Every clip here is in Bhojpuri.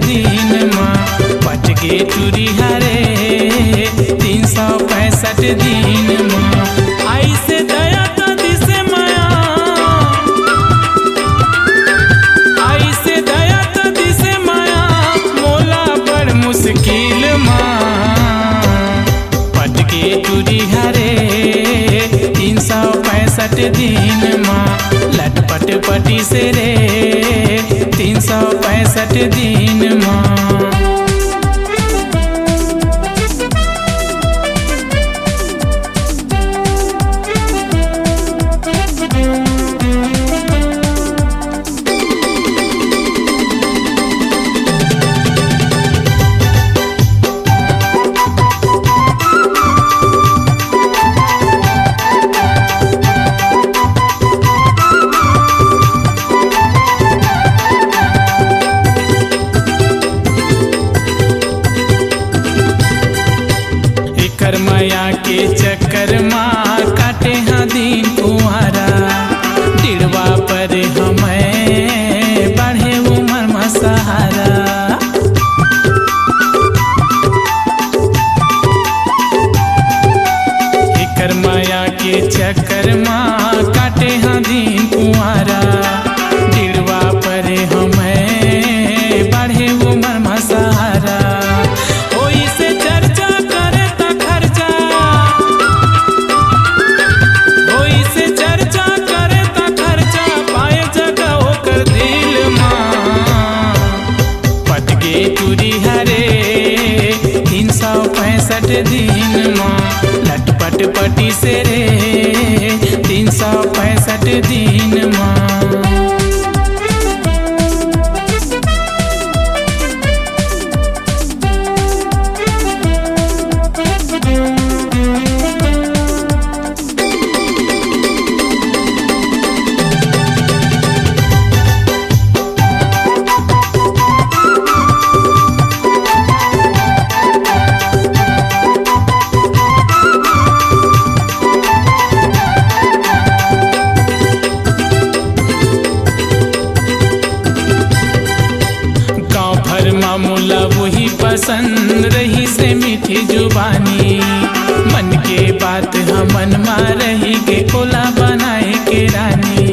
दिन माँ पट के टूरी हरे 365 दिन माँ आई से दया तो दिसे माया आई से दया तो दिसे माया मोला बड़ मुश्किल माँ पट के टूरी हरे 365 दिन माँ लटपट पटी से रे 365 दिन माँ माया के चक्कर माँ काटे हाँ दिन कुआरा डिड़वा पर हमें बढ़े उमर में सहारा एकर माया के चक्कर माँ काटे हाँ दिन कुआरा डिड़वा पर हमें बढ़े उमर में सहारा टूरी हरे 365 दिन माँ लटपट पटी से रे 365 दिन माँ मामूला वही पसंद रही से मीठी जुबानी मन के बात हम मन मा रही के कोला बनाए के रानी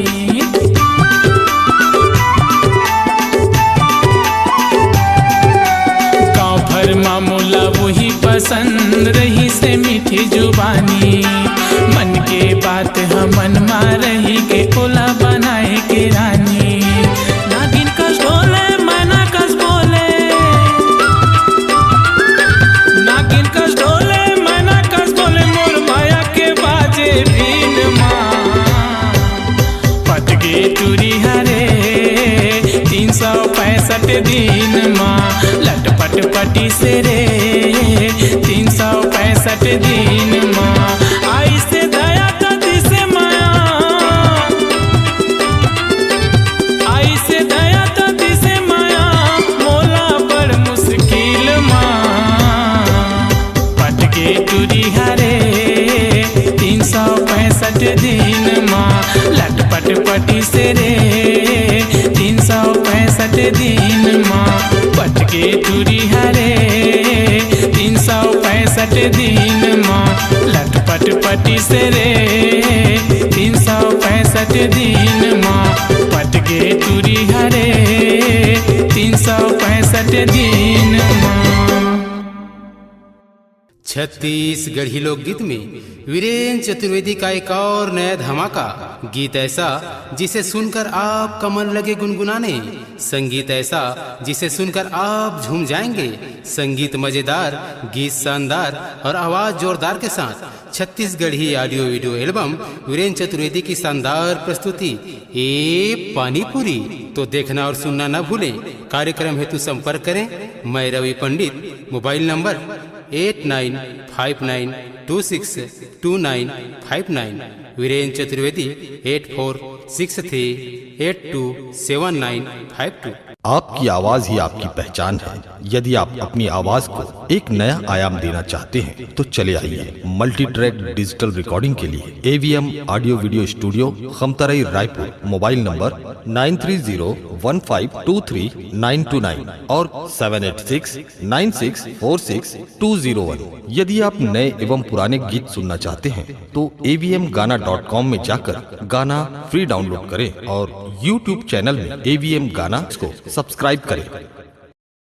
गाँव भर मामूला वही पसंद रही से मीठी जुबानी मन के बात हम मन मा रही के कोला बनाए के रानी नागिन कस बोले मैना कस बोले नागिन कस ढोले मैना कस बोले मोर माया के बाजे बीन माँ पट के टूरी हरे 365 दिन माँ लटपट पटी से रे 365 दिन माँ आई से दया तो दिसे माया आई से दया तो दिसे माया मोला बड़ मुश्किल माँ पट के टूरी हरे 365 दिन माँ लटपट पटी से रे 365 दिन माँ पट के टूरी हरे 365 दिन माँ लटपट पटी से रे 365 दिन माँ पट के टूरी हरे 365 दिन माँ। छत्तीसगढ़ी लोकगीत में वीरेंद्र चतुर्वेदी का एक और नया धमाका गीत ऐसा जिसे सुनकर आपका मन लगे गुनगुनाने, संगीत ऐसा जिसे सुनकर आप झूम जाएंगे। संगीत मजेदार, गीत शानदार और आवाज जोरदार के साथ Chhattisgarhi audio video album Virendra Chaturvedi की शानदार प्रस्तुति ए पानीपुरी। तो देखना और सुनना न भूलें। कार्यक्रम हेतु संपर्क करें मैं रवि पंडित, मोबाइल नंबर 8959262959, वीरेंद्र चतुर्वेदी 8463827952। आपकी आवाज ही आपकी पहचान है। यदि आप अपनी आवाज को एक नया आयाम देना चाहते हैं तो चले आइए मल्टी ट्रैक डिजिटल रिकॉर्डिंग के लिए AVM audio video studio, Khamtarai, Raipur. Mobile number 9301523929 और 7869646201। यदि आप नए एवं पुराने गीत सुनना चाहते हैं तो avmgana.com में जाकर गाना फ्री डाउनलोड करें और YouTube चैनल में AVM गाना को सब्सक्राइब करें।